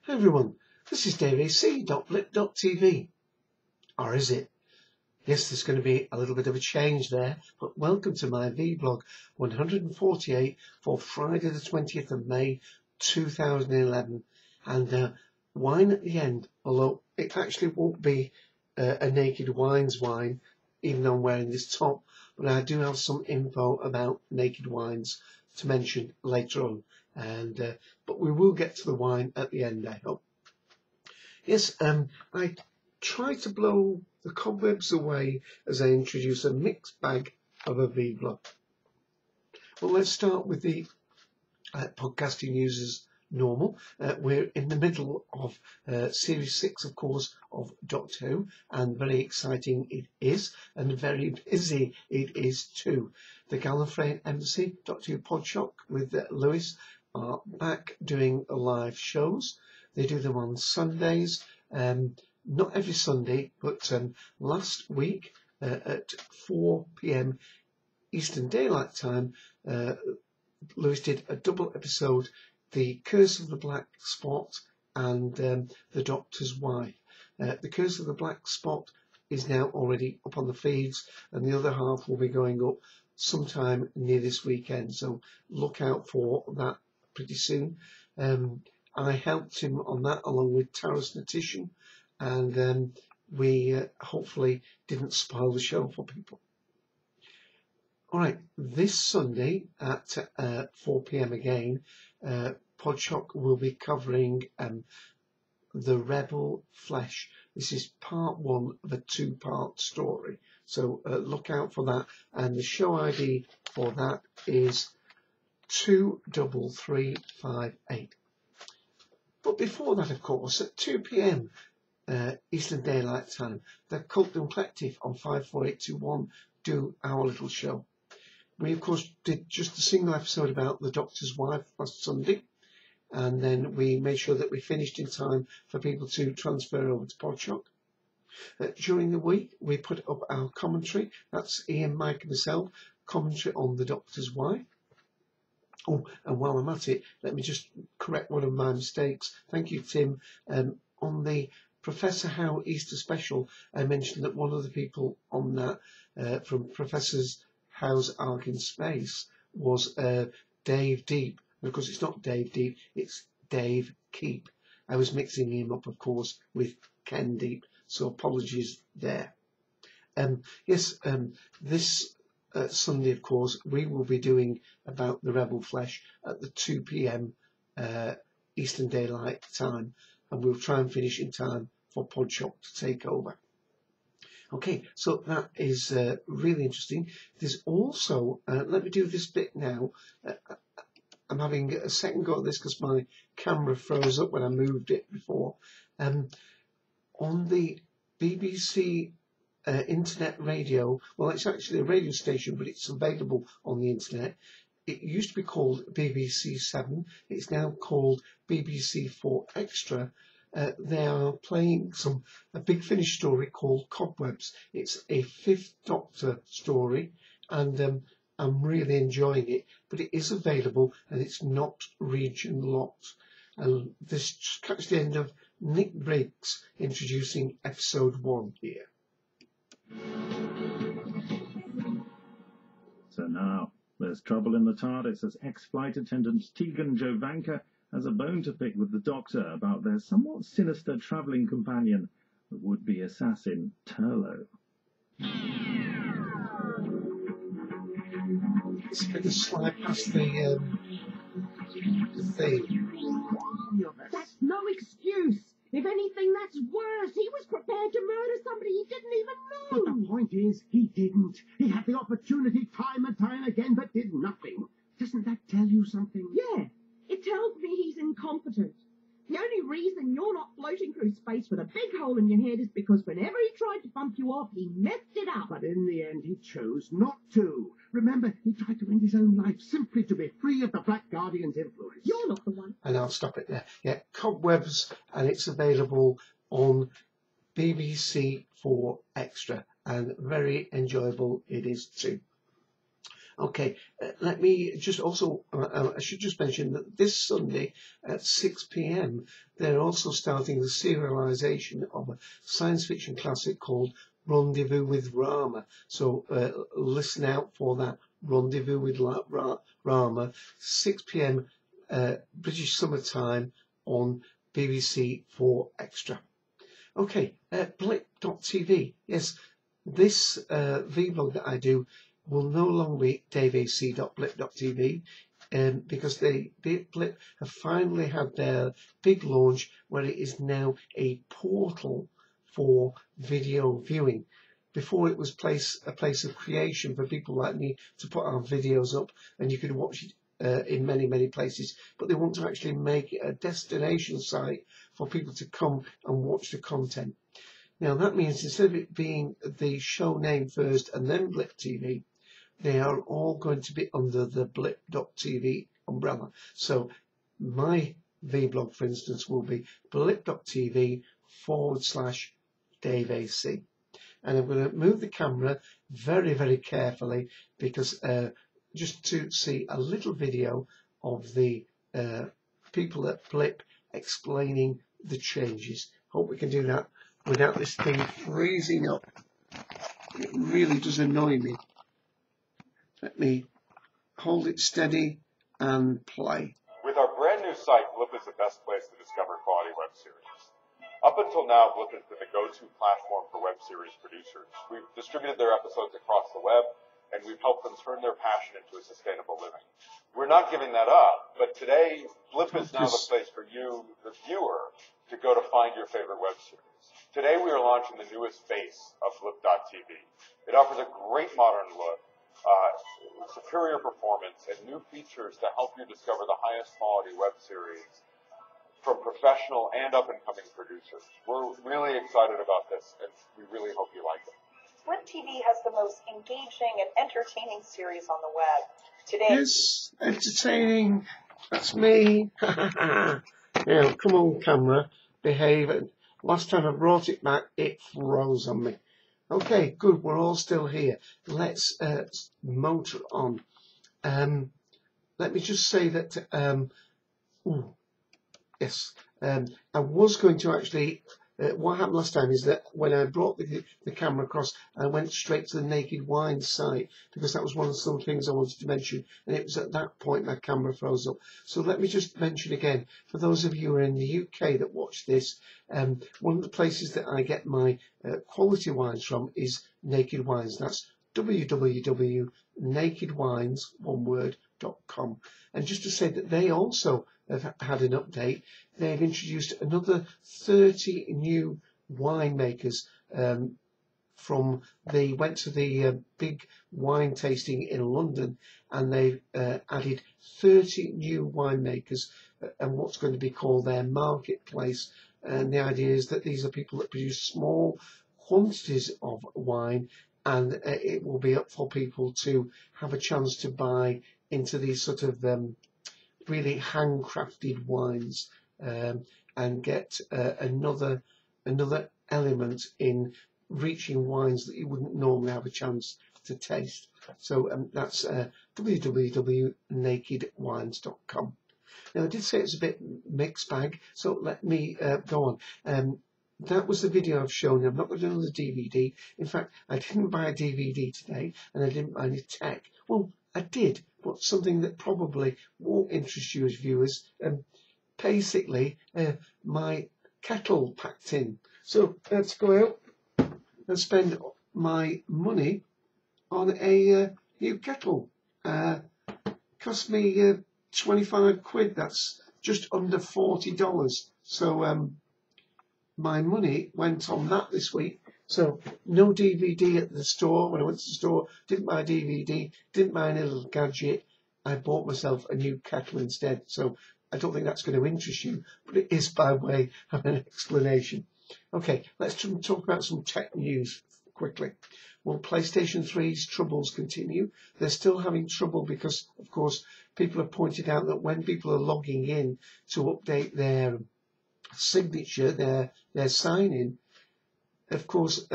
Hey everyone, this is daveac.blip.tv. Or is it? Yes, there's going to be a little bit of a change there, but welcome to my vblog 148 for Friday the 20th of May 2011. And wine at the end, although it actually won't be a Naked Wines wine, even though I'm wearing this top, but I do have some info about Naked Wines to mention later on. But we will get to the wine at the end, I hope. Yes, I try to blow the cobwebs away as I introduce a mixed bag of a vlog. Well, let's start with the podcasting news as normal. We're in the middle of Series 6, of course, of Doctor Who, and very exciting it is, and very busy it is too. The Gallifreyan Embassy, Doctor Who Podshock with Lewis, are back doing live shows. They do them on Sundays, not every Sunday, but last week at 4 p.m. Eastern Daylight Time, Lewis did a double episode, The Curse of the Black Spot and The Doctor's Wife. The Curse of the Black Spot is now already up on the feeds, and the other half will be going up sometime near this weekend, so look out for that pretty soon. I helped him on that along with Taras Natitian, and we hopefully didn't spoil the show for people. Alright, this Sunday at 4 p.m. again, Podshock will be covering The Rebel Flesh. This is part one of a two-part story, so look out for that, and the show ID for that is 23358. But before that, of course, at 2 p.m. Eastern Daylight Time, the Cult and Collective on 54821 do our little show. We, of course, did just a single episode about The Doctor's Wife last Sunday, and then we made sure that we finished in time for people to transfer over to Podshock. During the week, we put up our commentary. That's Ian, Mike and myself, commentary on The Doctor's Wife. Oh, and while I'm at it, let me just correct one of my mistakes. Thank you, Tim. On the Professor Howe Easter special, I mentioned that one of the people on that from Professor Howe's Ark in Space was Dave Deep. And of course, it's not Dave Deep, it's Dave Keep. I was mixing him up, of course, with Ken Deep, so apologies there. Yes, this Sunday, of course, we will be doing about The Rebel Flesh at the 2 p.m. Eastern Daylight Time, and we'll try and finish in time for Podshock to take over. Okay, so that is really interesting. There's also, let me do this bit now. I'm having a second go at this because my camera froze up when I moved it before. On the BBC internet radio, well, it's actually a radio station, but it's available on the internet. It used to be called BBC 7. It's now called BBC 4 Extra. They are playing a Big Finish story called Cobwebs. It's a Fifth Doctor story, and I'm really enjoying it. But it is available, and it's not region locked. And this just catch the end of Nick Briggs introducing episode 1 here. So now, there's trouble in the TARDIS as ex-flight attendant Tegan Jovanka has a bone to pick with the Doctor about their somewhat sinister travelling companion, the would-be assassin Turlo. It's going to slide past the thing. That's no excuse. If anything, that's worse. He was prepared to murder somebody he didn't even know. But the point is, he didn't. He had the opportunity time and time again, but did nothing. Doesn't that tell you something? Yeah, it tells me he's incompetent. The only reason you're not floating through space with a big hole in your head is because whenever he tried to bump you off, he messed it up. But in the end, he chose not to. Remember, he tried to end his own life simply to be free of the Black Guardian's influence. You're not the one. And I'll stop it there. Yeah, Cobwebs, and it's available on BBC 4 Extra, and very enjoyable it is too. Okay, let me just also, I should just mention that this Sunday at 6 p.m. they're also starting the serialization of a science fiction classic called Rendezvous with Rama. So listen out for that, Rendezvous with Rama, 6 p.m. British Summer Time on BBC 4 Extra. Okay, blip.tv. Yes, this vlog that I do will no longer be daveac.blip.tv because Blip have finally had their big launch where it is now a portal for video viewing. Before it was a place of creation for people like me to put our videos up, and you could watch it in many places, but they want to actually make it a destination site for people to come and watch the content. Now that means instead of it being the show name first and then Blip TV, they are all going to be under the blip.tv umbrella. So my vlog, for instance, will be blip.tv/daveac. And I'm going to move the camera very carefully because just to see a little video of the people at Blip explaining the changes. Hope we can do that without this thing freezing up. It really does annoy me. Let me hold it steady and play. With our brand new site, Blip is the best place to discover quality web series. Up until now, Blip has been the go-to platform for web series producers. We've distributed their episodes across the web, and we've helped them turn their passion into a sustainable living. We're not giving that up, but today, Blip is now the place for you, the viewer, to go to find your favorite web series. Today, we are launching the newest face of Blip.tv. It offers a great modern look, superior performance, and new features to help you discover the highest quality web series from professional and up-and-coming producers. We're really excited about this, and we really hope you like it. Blip TV has the most engaging and entertaining series on the web. Today, Yes, entertaining. That's me. Now, come on, camera, behave. Last time I brought it back, it froze on me. Okay, good. We're all still here. Let's motor on. Let me just say that. Yes, I was going to actually. What happened last time is that when I brought the camera across, I went straight to the Naked Wine site because that was one of some things I wanted to mention, and it was at that point my camera froze up. So let me just mention again, for those of you who are in the UK that watch this, one of the places that I get my quality wines from is Naked Wines. That's www.nakedwines.com. And just to say that they also have had an update. They've introduced another 30 new winemakers they went to the big wine tasting in London, and they've added 30 new winemakers and what's going to be called their marketplace. And the idea is that these are people that produce small quantities of wine, and it will be up for people to have a chance to buy into these sort of really handcrafted wines and get another element in reaching wines that you wouldn't normally have a chance to taste. So that's www.nakedwines.com. Now I did say it's a bit mixed bag, so let me go on. That was the video I've shown you. I'm not going to do the DVD. In fact, I didn't buy a DVD today, and I didn't buy any tech. Well, I did, but something that probably won't interest you as viewers. Basically, my kettle packed in. So let's go out and spend my money on a new kettle. Cost me 25 quid. That's just under $40. So my money went on that this week. So no DVD at the store. When I went to the store, didn't buy a DVD, didn't buy any little gadget. I bought myself a new kettle instead. So I don't think that's going to interest you, but it is by way of an explanation. Okay, let's talk about some tech news quickly. Well, PlayStation 3's troubles continue. They're still having trouble because, of course, people have pointed out that when people are logging in to update their signature, their sign-in, of course,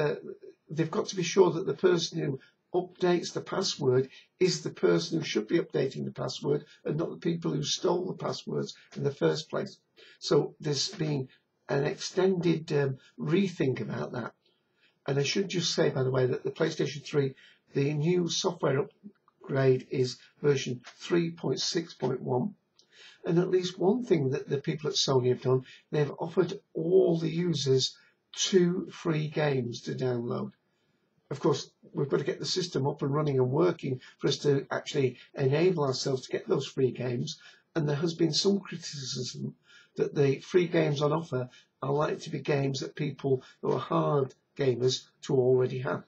they've got to be sure that the person who updates the password is the person who should be updating the password and not the people who stole the passwords in the first place. So there's been an extended rethink about that. And I should just say, by the way, that the PlayStation 3, the new software upgrade is version 3.6.1. And at least one thing that the people at Sony have done, they've offered all the users 2 free games to download. Of course, we've got to get the system up and running and working for us to actually enable ourselves to get those free games. And there has been some criticism that the free games on offer are likely to be games that people who are hard gamers to already have.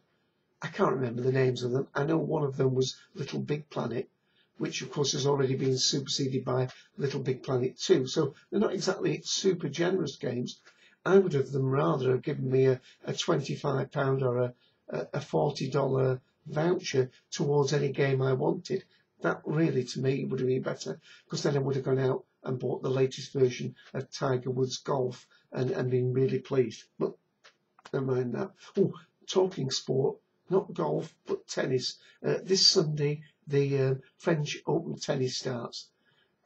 I can't remember the names of them. I know one of them was Little Big Planet, which of course has already been superseded by Little Big Planet 2. So they're not exactly super generous games. I would have them rather have given me a £25 or a $40 voucher towards any game I wanted. That really, to me, would have been better, because then I would have gone out and bought the latest version of Tiger Woods Golf and been really pleased. But never mind that. Oh, talking sport, not golf, but tennis. This Sunday, the French Open tennis starts.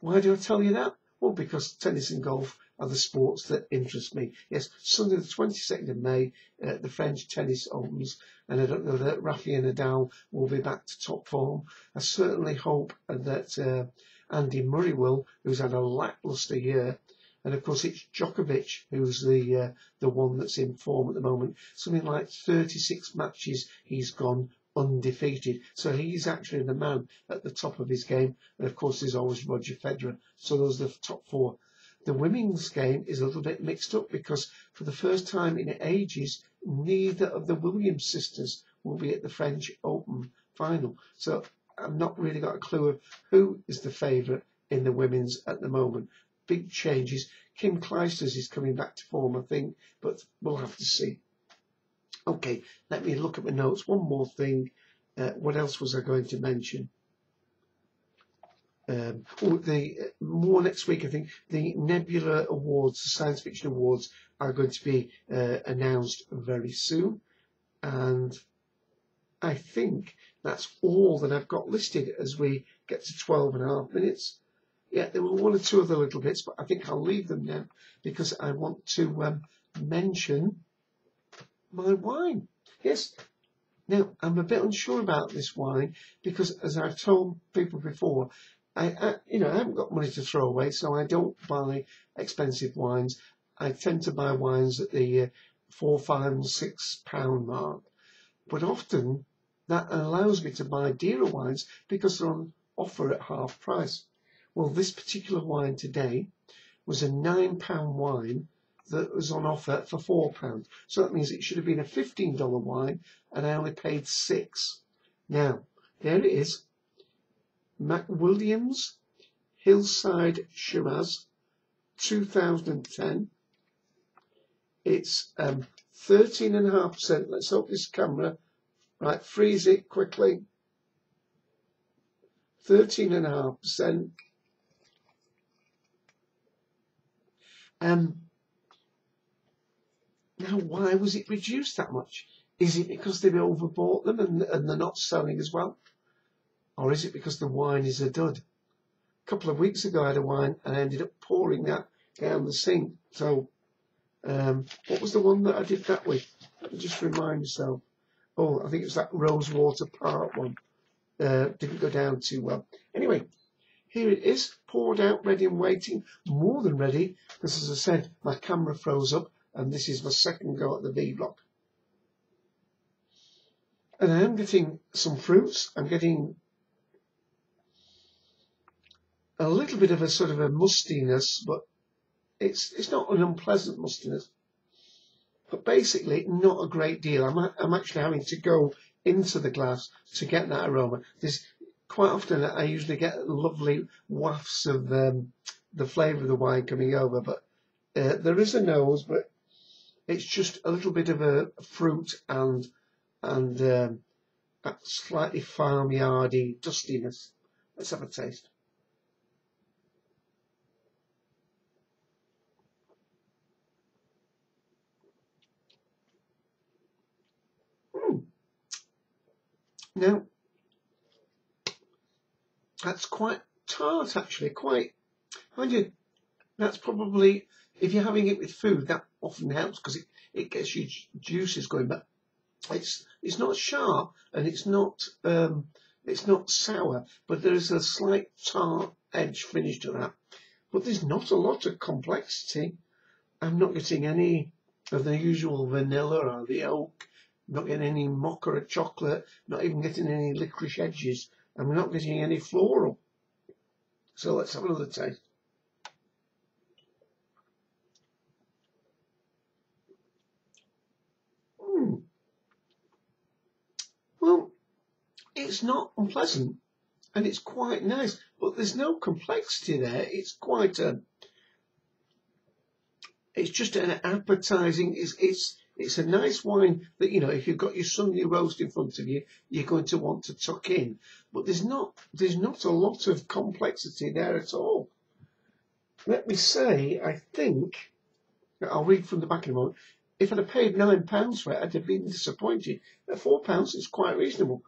Why do I tell you that? Well, because tennis and golf are the sports that interest me. Yes, Sunday the 22nd of May, the French tennis opens, and I don't know that Rafael Nadal will be back to top form. I certainly hope that Andy Murray will, who's had a lacklustre year. And of course, it's Djokovic who's the one that's in form at the moment. Something like 36 matches he's gone undefeated. So he's actually the man at the top of his game. And of course, there's always Roger Federer. So those are the top 4. The women's game is a little bit mixed up because for the first time in ages, neither of the Williams sisters will be at the French Open final. So I've not really got a clue of who is the favourite in the women's at the moment. Big changes. Kim Clijsters is coming back to form, I think, but we'll have to see. Okay, let me look at my notes. One more thing. What else was I going to mention? More next week, I think. The Nebula Awards, the Science Fiction Awards, are going to be announced very soon. And I think that's all that I've got listed as we get to 12.5 minutes. Yeah, there were 1 or 2 other little bits, but I think I'll leave them now because I want to mention my wine. Yes. Now, I'm a bit unsure about this wine because, as I've told people before, I haven't got money to throw away, so I don't buy expensive wines. I tend to buy wines at the £4, £5, and £6 mark. But often that allows me to buy dearer wines because they're on offer at half price. Well, this particular wine today was a £9 wine that was on offer for £4. So that means it should have been a $15 wine, and I only paid £6. Now, there it is. McWilliams Hillside Shiraz 2010. It's 13.5%. Let's hope this camera, right, freeze it quickly. 13.5%. Now, why was it reduced that much? Is it because they've overbought them and they're not selling as well? Or is it because the wine is a dud? A couple of weeks ago I had a wine and I ended up pouring that down the sink. So, what was the one that I did that with? Let me just remind myself. Oh, I think it was that Rosewater Park one. Didn't go down too well. Anyway, here it is, poured out, ready and waiting. More than ready, because as I said, my camera froze up and this is my second go at the vlog. And I am getting some fruits. I'm getting a little bit of a sort of a mustiness, but it's not an unpleasant mustiness. But basically, not a great deal. I'm actually having to go into the glass to get that aroma. There's quite often I usually get lovely wafts of the flavour of the wine coming over, but there is a nose, but it's just a little bit of a fruit and a slightly farmyardy dustiness. Let's have a taste. Now, that's quite tart, actually. Quite, mind you, that's probably, if you're having it with food, that often helps because it gets your juices going. But it's not sharp and it's not sour, but there is a slight tart edge finish to that. But there's not a lot of complexity. I'm not getting any of the usual vanilla or the oak. I'm not getting any mocha or chocolate. Not even getting any licorice edges. I'm not getting any floral. So let's have another taste. Well, it's not unpleasant and it's quite nice, but there's no complexity there. It's quite it's just an appetizing, it's a nice wine that, you know, if you've got your Sunday roast in front of you, you're going to want to tuck in. But there's not a lot of complexity there at all. Let me say, I think, I'll read from the back in a moment, if I'd have paid £9 for it, I'd have been disappointed. At £4, it's quite reasonable.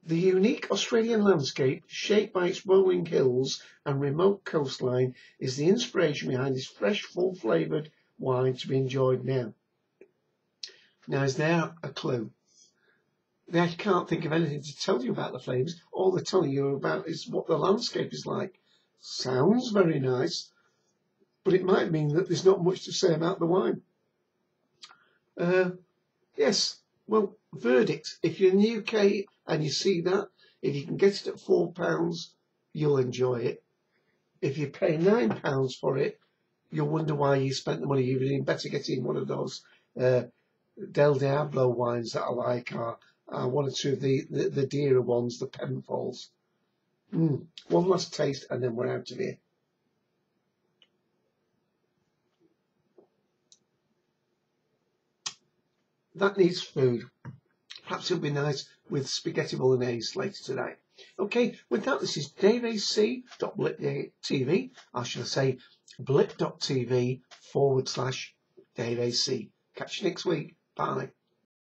The unique Australian landscape, shaped by its rolling hills and remote coastline, is the inspiration behind this fresh, full-flavoured wine to be enjoyed now. Now, is there a clue? They can't think of anything to tell you about the flavours. All they're telling you about is what the landscape is like. Sounds very nice, but it might mean that there's not much to say about the wine. Yes, well, verdict. If you're in the UK and you see that, if you can get it at £4, you'll enjoy it. If you pay £9 for it, you'll wonder why you spent the money. You'd even better get in one of those Del Diablo wines that I like, or one or two of the dearer ones, the Penfolds. One last taste and then we're out of here. That needs food. Perhaps it'll be nice with spaghetti bolognese later today. Okay, with that, this is daveac.blip.tv. I should say blip.tv/daveac. Catch you next week. Bye.